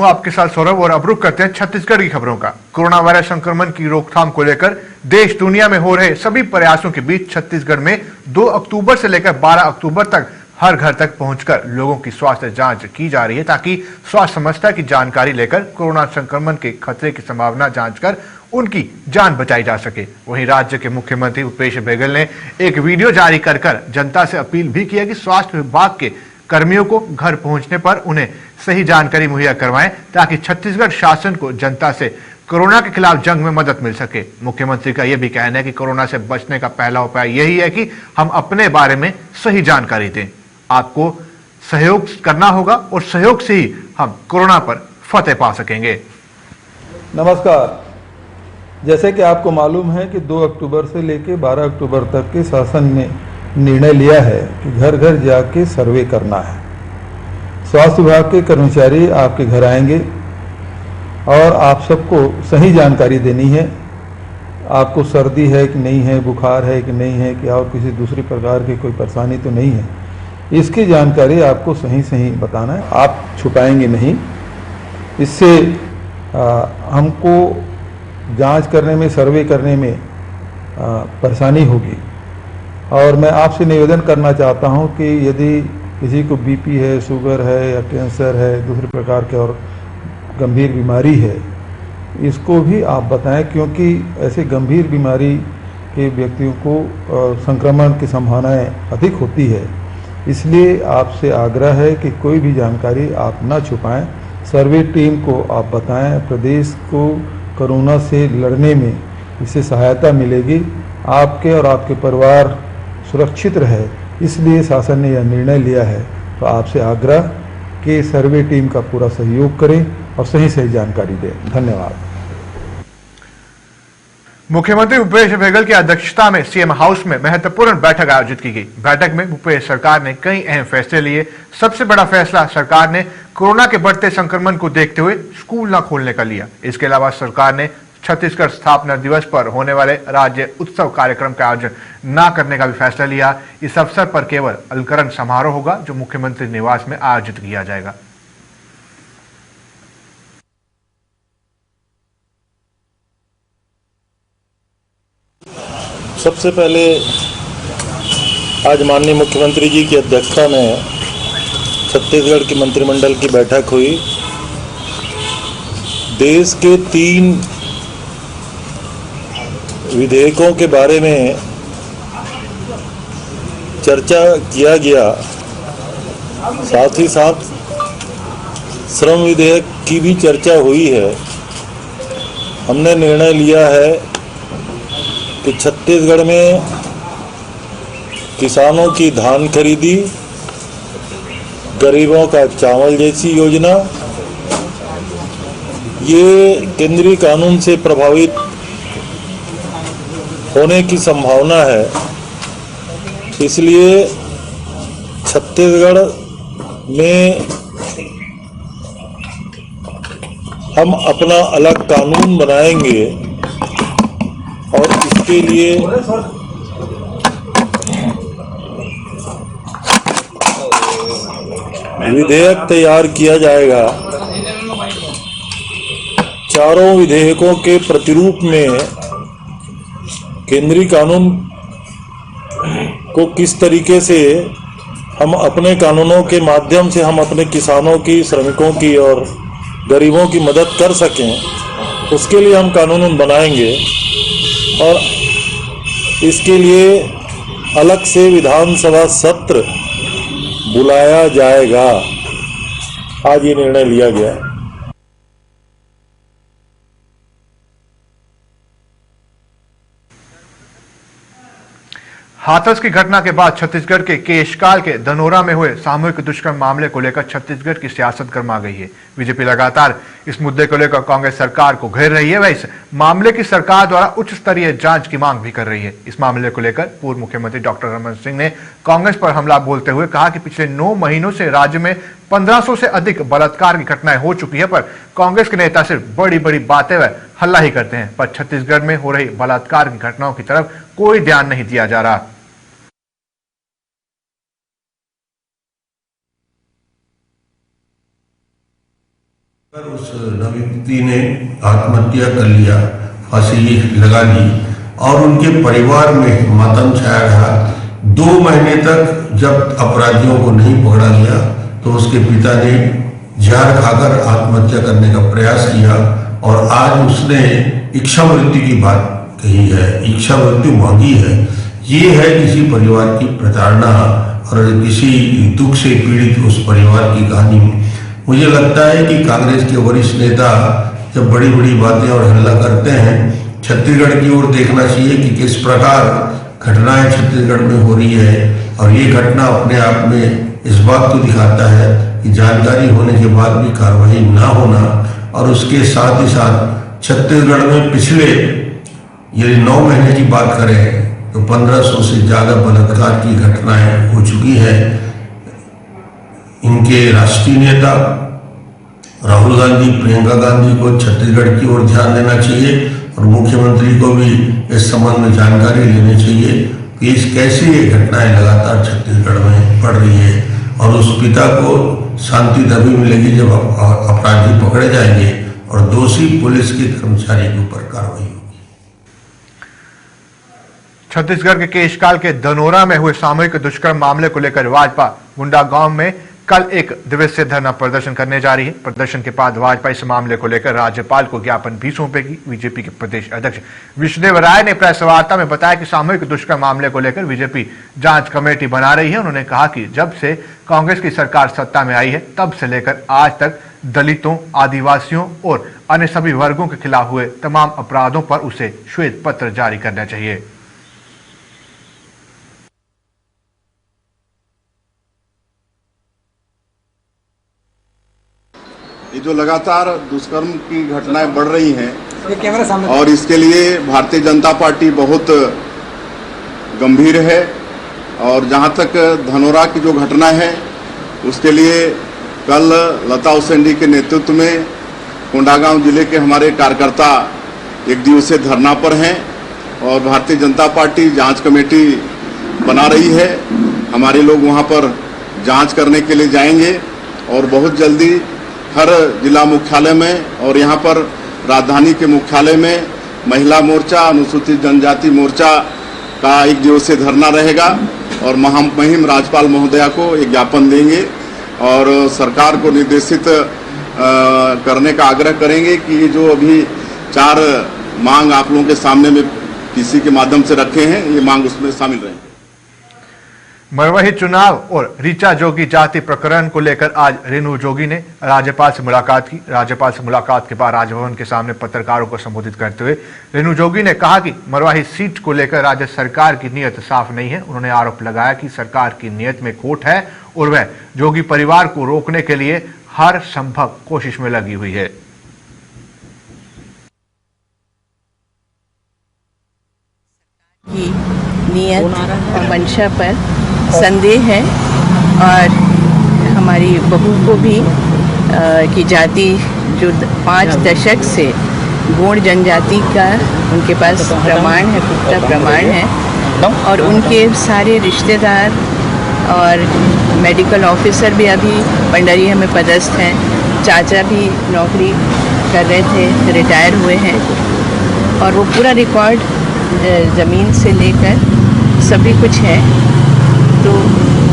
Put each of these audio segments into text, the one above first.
हूं आपके साथ सौरभ और अब रुख करते हैं छत्तीसगढ़ की खबरों का। कोरोना वायरस संक्रमण की रोकथाम को लेकर देश दुनिया में हो रहे सभी प्रयासों के बीच छत्तीसगढ़ में 2 अक्टूबर से लेकर 12 अक्टूबर तक हर घर तक पहुंचकर लोगों की स्वास्थ्य जांच की जा रही है, ताकि स्वास्थ्य संस्था की जानकारी लेकर कोरोना संक्रमण के खतरे की संभावना जांचकर उनकी जान बचाई जा सके। वहीं राज्य के मुख्यमंत्री भूपेश बघेल ने एक वीडियो जारी कर जनता से अपील भी किया कि स्वास्थ्य विभाग के कर्मियों को घर पहुंचने पर उन्हें सही जानकारी मुहैया करवाएं, ताकि छत्तीसगढ़ शासन को जनता से कोरोना के खिलाफ जंग में मदद मिल सके। मुख्यमंत्री का यह भी कहना है कि कोरोना से बचने का पहला उपाय यही है कि हम अपने बारे में सही जानकारी दें। आपको सहयोग करना होगा और सहयोग से ही हम कोरोना पर फतेह पा सकेंगे। नमस्कार। जैसे कि आपको मालूम है कि 2 अक्टूबर से लेकर 12 अक्टूबर तक के शासन ने निर्णय लिया है कि घर घर जाके सर्वे करना है। स्वास्थ्य विभाग के कर्मचारी आपके घर आएंगे और आप सबको सही जानकारी देनी है। आपको सर्दी है कि नहीं है, बुखार है कि नहीं है, कि और किसी दूसरी प्रकार की कोई परेशानी तो नहीं है, इसकी जानकारी आपको सही बताना है। आप छुपाएंगे नहीं। इससे हमको जांच करने में, सर्वे करने में परेशानी होगी। और मैं आपसे निवेदन करना चाहता हूं कि यदि किसी को बीपी है, शुगर है या कैंसर है, दूसरे प्रकार के और गंभीर बीमारी है, इसको भी आप बताएं, क्योंकि ऐसे गंभीर बीमारी के व्यक्तियों को संक्रमण की संभावनाएं अधिक होती है। इसलिए आपसे आग्रह है कि कोई भी जानकारी आप न छुपाएं। सर्वे टीम को आप बताएं। प्रदेश को कोरोना से लड़ने में इससे सहायता मिलेगी। आपके और आपके परिवार सुरक्षित रहे, इसलिए शासन ने यह निर्णय लिया है। तो आपसे आग्रह कि सर्वे टीम का पूरा सहयोग करें और सही जानकारी दें। धन्यवाद। मुख्यमंत्री भूपेश बघेल की अध्यक्षता में सीएम हाउस में महत्वपूर्ण बैठक आयोजित की गई। बैठक में भूपेश सरकार ने कई अहम फैसले लिए। सबसे बड़ा फैसला सरकार ने कोरोना के बढ़ते संक्रमण को देखते हुए स्कूल न खोलने का लिया। इसके अलावा सरकार ने छत्तीसगढ़ स्थापना दिवस पर होने वाले राज्य उत्सव कार्यक्रम का आयोजन न करने का भी फैसला लिया। इस अवसर पर केवल अलंकरण समारोह होगा, जो मुख्यमंत्री निवास में आयोजित किया जाएगा। सबसे पहले आज माननीय मुख्यमंत्री जी की अध्यक्षता में छत्तीसगढ़ की मंत्रिमंडल की बैठक हुई। देश के 3 विधेयकों के बारे में चर्चा किया गया। साथ ही साथ श्रम विधेयक की भी चर्चा हुई है। हमने निर्णय लिया है कि छत्तीसगढ़ में किसानों की धान खरीदी, गरीबों का चावल जैसी योजना, ये केंद्रीय कानून से प्रभावित होने की संभावना है। इसलिए छत्तीसगढ़ में हम अपना अलग कानून बनाएंगे और इसके लिए विधेयक तैयार किया जाएगा। चारों विधेयकों के प्रतिरूप में केंद्रीय कानून को किस तरीके से हम अपने कानूनों के माध्यम से हम अपने किसानों की, श्रमिकों की और गरीबों की मदद कर सकें, उसके लिए हम कानून बनाएंगे। और इसके लिए अलग से विधानसभा सत्र बुलाया जाएगा। आज ये निर्णय लिया गया। हाथरस की घटना के बाद छत्तीसगढ़ के केशकाल के धनोरा में हुए सामूहिक दुष्कर्म मामले को लेकर छत्तीसगढ़ की सियासत गर्मा गई है। बीजेपी लगातार इस मुद्दे को लेकर कांग्रेस सरकार को घेर रही है। वह इस मामले की सरकार द्वारा उच्च स्तरीय जांच की मांग भी कर रही है। इस मामले को लेकर पूर्व मुख्यमंत्री डॉक्टर रमन सिंह ने कांग्रेस पर हमला बोलते हुए कहा कि पिछले 9 महीनों से राज्य में 1500 से अधिक बलात्कार की घटनाएं हो चुकी है, पर कांग्रेस के नेता सिर्फ बड़ी बड़ी बातें व हल्ला ही करते हैं, पर छत्तीसगढ़ में हो रही बलात्कार की घटनाओं की तरफ कोई ध्यान नहीं दिया जा रहा। उस नवयुवती ने आत्महत्या कर लिया, फांसी लगा ली और उनके परिवार में मातम छाया रहा। 2 महीने तक जब अपराधियों को नहीं पकड़ा गया तो उसके पिता ने जहर खाकर आत्महत्या करने का प्रयास किया और आज उसने इच्छा मृत्यु की बात कही है, इच्छा मृत्यु मांगी है। ये है किसी परिवार की प्रताड़ना और किसी दुख से पीड़ित उस परिवार की कहानी। मुझे लगता है कि कांग्रेस के वरिष्ठ नेता जब बड़ी बड़ी बातें और हल्ला करते हैं, छत्तीसगढ़ की ओर देखना चाहिए कि किस प्रकार घटनाएं छत्तीसगढ़ में हो रही है और ये घटना अपने आप में इस बात को दिखाता है कि जानकारी होने के बाद भी कार्रवाई ना होना और उसके साथ ही साथ छत्तीसगढ़ में पिछले यदि 9 महीने की बात करें तो 1500 से ज्यादा बलात्कार की घटनाएं हो चुकी हैं। इनके राष्ट्रीय नेता राहुल गांधी, प्रियंका गांधी को छत्तीसगढ़ की ओर ध्यान देना चाहिए और मुख्यमंत्री को भी इस संबंध में जानकारी लेनी चाहिए कि इस कैसे ये घटनाएं लगातार छत्तीसगढ़ में बढ़ रही है और उस पिता को शांति तभी मिलेगी जब अपराधी पकड़े जाएंगे और दोषी पुलिस के कर्मचारी के ऊपर कार्रवाई होगी। छत्तीसगढ़ के केशकाल के धनोरा में हुए सामूहिक दुष्कर्म मामले को लेकर भाजपा मुंडा गांव में कल 1 दिवसीय धरना प्रदर्शन करने जा रही है। प्रदर्शन के बाद भाजपा इस मामले को लेकर राज्यपाल को ज्ञापन भी सौंपेगी। बीजेपी के प्रदेश अध्यक्ष विष्णुदेव राय ने प्रेस वार्ता में बताया कि सामूहिक दुष्कर्म मामले को लेकर बीजेपी जांच कमेटी बना रही है। उन्होंने कहा कि जब से कांग्रेस की सरकार सत्ता में आई है तब से लेकर आज तक दलितों, आदिवासियों और अन्य सभी वर्गों के खिलाफ हुए तमाम अपराधों पर उसे श्वेत पत्र जारी करना चाहिए। ये जो लगातार दुष्कर्म की घटनाएं बढ़ रही हैं और इसके लिए भारतीय जनता पार्टी बहुत गंभीर है और जहां तक धनोरा की जो घटना है उसके लिए कल लता उसेंडी के नेतृत्व में कोंडागांव जिले के हमारे कार्यकर्ता 1 दिवसीय धरना पर हैं और भारतीय जनता पार्टी जांच कमेटी बना रही है। हमारे लोग वहां पर जांच करने के लिए जाएंगे और बहुत जल्दी हर जिला मुख्यालय में और यहाँ पर राजधानी के मुख्यालय में महिला मोर्चा, अनुसूचित जनजाति मोर्चा का 1 दिवसीय धरना रहेगा और महामहिम राज्यपाल महोदया को एक ज्ञापन देंगे और सरकार को निर्देशित करने का आग्रह करेंगे कि ये जो अभी 4 मांग आप लोगों के सामने में किसी के माध्यम से रखे हैं, ये मांग उसमें शामिल रहें। मरवाही चुनाव और ऋचा जोगी जाति प्रकरण को लेकर आज रेणु जोगी ने राज्यपाल से मुलाकात की। राज्यपाल से मुलाकात के बाद राजभवन के सामने पत्रकारों को संबोधित करते हुए रेणु जोगी ने कहा कि मरवाही सीट को लेकर राज्य सरकार की नीयत साफ नहीं है। उन्होंने आरोप लगाया कि सरकार की नीयत में खोट है और वह जोगी परिवार को रोकने के लिए हर संभव कोशिश में लगी हुई है। नियत और मंशा पर संदेह है और हमारी बहू को भी की जाति जो 5 दशक से गौड़ जनजाति का उनके पास प्रमाण है, पुख्ता प्रमाण है और उनके सारे रिश्तेदार और मेडिकल ऑफिसर भी अभी पंडरिया में पदस्थ हैं। चाचा भी नौकरी कर रहे थे, रिटायर हुए हैं और वो पूरा रिकॉर्ड ज़मीन से लेकर सभी कुछ है। तो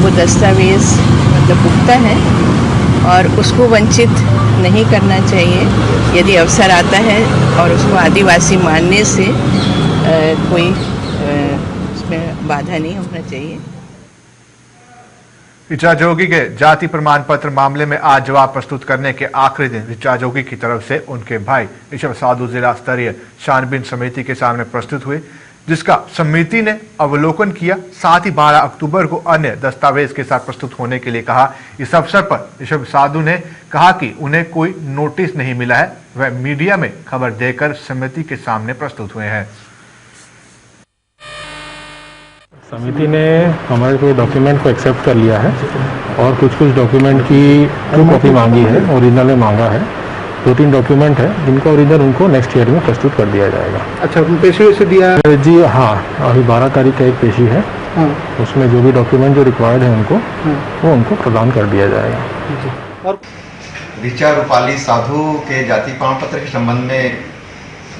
वो दस्तावेज मतलब पुख्ता है और उसको वंचित नहीं करना चाहिए। यदि अवसर आता है और उसको आदिवासी मानने से कोई उसमें बाधा नहीं होना चाहिए। ऋचा जोगी के जाति प्रमाण पत्र मामले में आज जवाब प्रस्तुत करने के आखिरी दिन ऋचा जोगी की तरफ से उनके भाई ऋषभ साधु जिला स्तरीय छानबीन समिति के सामने प्रस्तुत हुए, जिसका समिति ने अवलोकन किया। साथ ही 12 अक्टूबर को अन्य दस्तावेज के साथ प्रस्तुत होने के लिए कहा। इस अवसर पर ऋषभ साधु ने कहा कि उन्हें कोई नोटिस नहीं मिला है, वह मीडिया में खबर देकर समिति के सामने प्रस्तुत हुए हैं। समिति ने हमारे को डॉक्यूमेंट को एक्सेप्ट कर लिया है और कुछ डॉक्यूमेंट की ट्रू कॉपी मांगी है, ओरिजिनल मांगा है। 2-3 डॉक्यूमेंट है जिनका ओरिजिनल उनको नेक्स्ट ईयर में प्रस्तुत कर दिया जाएगा। अच्छा, पेशी वैसे दिया है जी? हाँ, अभी 12 तारीख का एक पेशी है। हाँ। उसमें जो भी डॉक्यूमेंट जो रिक्वायर्ड है उनको वो उनको प्रदान कर दिया जाएगा। और ऋचा रूपाली साधु के जाति प्रमाण पत्र के संबंध में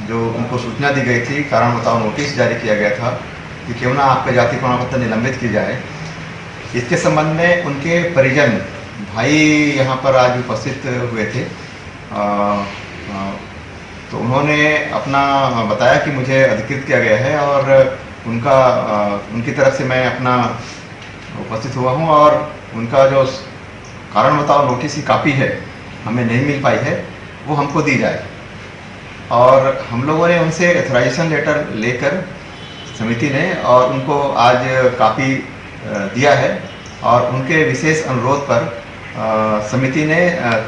जो उनको सूचना दी गई थी, कारण बताओ नोटिस जारी किया गया था कि क्यों ना आपका जाति प्रमाण पत्र निलंबित की जाए। इसके संबंध में उनके परिजन भाई यहाँ पर आज उपस्थित हुए थे। तो उन्होंने अपना बताया कि मुझे अधिकृत किया गया है और उनकी तरफ से मैं अपना उपस्थित हुआ हूँ और उनका जो कारण बताओ नोटिस की कापी है हमें नहीं मिल पाई है, वो हमको दी जाए। और हम लोगों ने उनसे एथोराइजेशन लेटर लेकर समिति ने और उनको आज कापी दिया है और उनके विशेष अनुरोध पर समिति ने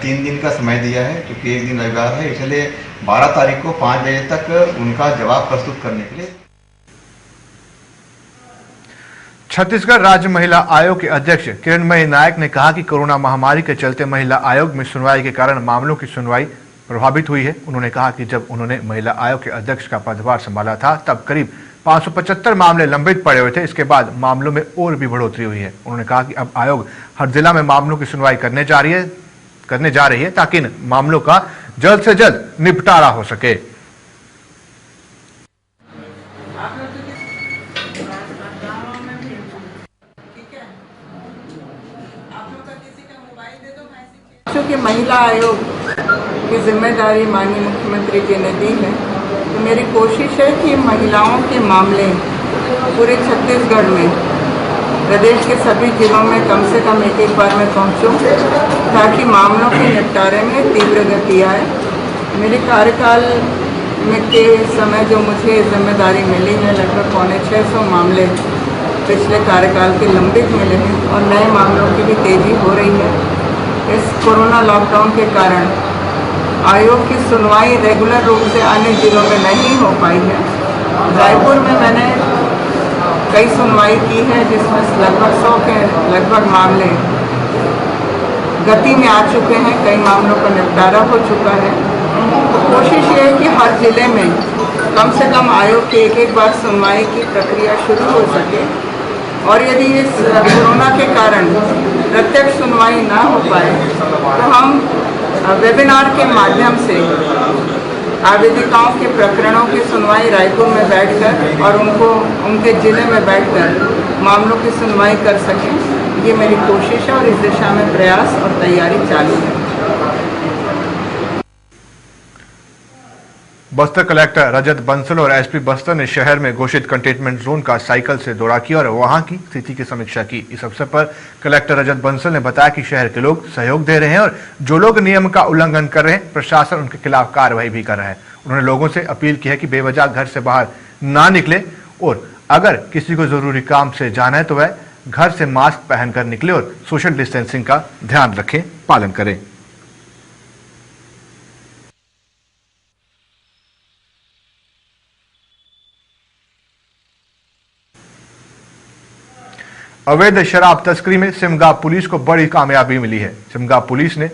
3 दिन का समय दिया है, क्योंकि एक दिन रविवार है, इसलिए 12 तारीख को 5 बजे तक उनका जवाब प्रस्तुत करने के लिए। छत्तीसगढ़ राज्य महिला आयोग के अध्यक्ष किरणमयी नायक ने कहा कि कोरोना महामारी के चलते महिला आयोग में सुनवाई के कारण मामलों की सुनवाई प्रभावित हुई है। उन्होंने कहा कि जब उन्होंने महिला आयोग के अध्यक्ष का पदभार संभाला था तब करीब 575 मामले लंबित पड़े हुए थे। इसके बाद मामलों में और भी बढ़ोतरी हुई है। उन्होंने कहा कि अब आयोग हर जिला में मामलों की सुनवाई करने जा रही है ताकि इन मामलों का जल्द से जल्द निपटारा हो सके। चूँकि महिला आयोग की जिम्मेदारी माननीय मुख्यमंत्री जी ने दी है, तो मेरी कोशिश है कि महिलाओं के मामले पूरे छत्तीसगढ़ में प्रदेश के सभी जिलों में कम से कम एक बार मैं पहुंचूं, ताकि मामलों के निपटारे में तीव्र गति आए। मेरे कार्यकाल में के समय जो मुझे जिम्मेदारी मिली है, लगभग 650 मामले पिछले कार्यकाल के लंबित मिले हैं और नए मामलों की भी तेजी हो रही है। इस कोरोना लॉकडाउन के कारण आयोग की सुनवाई रेगुलर रूप से अन्य जिलों में नहीं हो पाई है। रायपुर में मैंने कई सुनवाई की है, जिसमें लगभग 100 के लगभग मामले गति में आ चुके हैं, कई मामलों का निपटारा हो चुका है। तो कोशिश ये है कि हर जिले में कम से कम आयोग की एक बार सुनवाई की प्रक्रिया शुरू हो सके और यदि इस कोरोना के कारण प्रत्यक्ष सुनवाई ना हो पाए तो हम वेबिनार के माध्यम से आवेदिकाओं के प्रकरणों की सुनवाई रायपुर में बैठकर और उनके जिले में बैठकर मामलों की सुनवाई कर सकें। ये मेरी कोशिश है और इस दिशा में प्रयास और तैयारी चालू है। बस्तर कलेक्टर रजत बंसल और एसपी बस्तर ने शहर में घोषित कंटेनमेंट जोन का साइकिल से दौरा किया और वहां की स्थिति की समीक्षा की। इस अवसर पर कलेक्टर रजत बंसल ने बताया कि शहर के लोग सहयोग दे रहे हैं और जो लोग नियम का उल्लंघन कर रहे हैं, प्रशासन उनके खिलाफ कार्रवाई भी कर रहा है। उन्होंने लोगों से अपील की है कि बेवजह घर से बाहर ना निकले और अगर किसी को जरूरी काम से जाना है तो वह घर से मास्क पहनकर निकले और सोशल डिस्टेंसिंग का ध्यान रखें, पालन करें। अवैध शराब तस्करी में सिमगा पुलिस को बड़ी कामयाबी मिली है। सिमगा पुलिस ने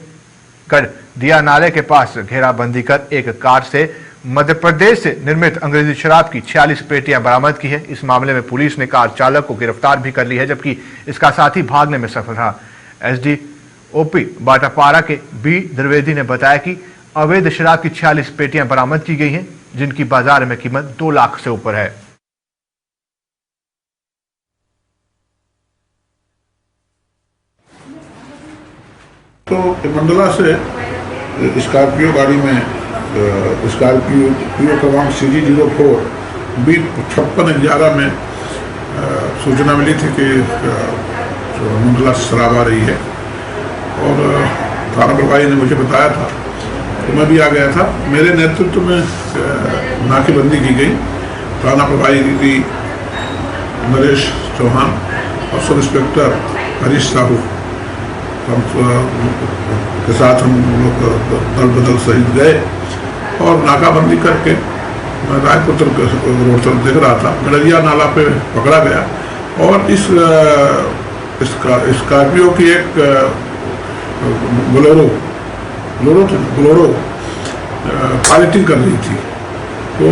कल दिया नाले के पास घेराबंदी कर एक कार से मध्य प्रदेश से निर्मित अंग्रेजी शराब की 46 पेटियां बरामद की है। इस मामले में पुलिस ने कार चालक को गिरफ्तार भी कर ली है, जबकि इसका साथी भागने में सफल रहा। एसडीओपी बाटापारा के बी द्विवेदी ने बताया कि अवैध शराब की 46 पेटियां बरामद की गई हैं, जिनकी बाजार में कीमत 2 लाख से ऊपर है। तो मंडला से स्कॉर्पियो गाड़ी में स्कॉर्पियो क्रमांक CG04 B5611 में सूचना मिली थी कि मंडला से शराब आ रही है और थाना प्रभारी ने मुझे बताया था, तो मैं भी आ गया था। मेरे नेतृत्व में नाकेबंदी की गई। थाना प्रभारी दीदी नरेश चौहान और सब इंस्पेक्टर हरीश साहू के साथ हम लोग दल बदल सहित गए और नाकाबंदी करके मैं रायपुर रोड तरफ देख रहा था, गड़रिया नाला पे पकड़ा गया और इस स्कॉर्पियो की एक बोलेरो पायलटिंग कर रही थी, तो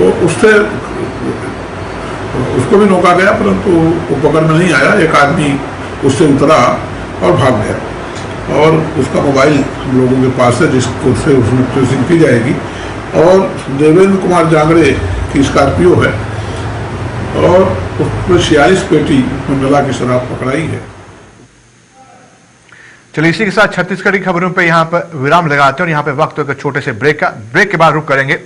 उसको भी रोका गया, परंतु वो पकड़ में नहीं आया। एक आदमी उससे उतरा और भाग गया। और उसका मोबाइल हम लोगों के पास है, जिसको से उसमें ट्रेसिंग की जाएगी। और देवेंद्र कुमार जांगड़े की स्कॉर्पियो है और उस पर 46 पेटी मंडला की शराब पकड़ाई है। चलिए इसी के साथ छत्तीसगढ़ की खबरों पे यहाँ पर विराम लगाते हैं और यहाँ पे वक्त होगा छोटे से ब्रेक का। ब्रेक के बाद रुक करेंगे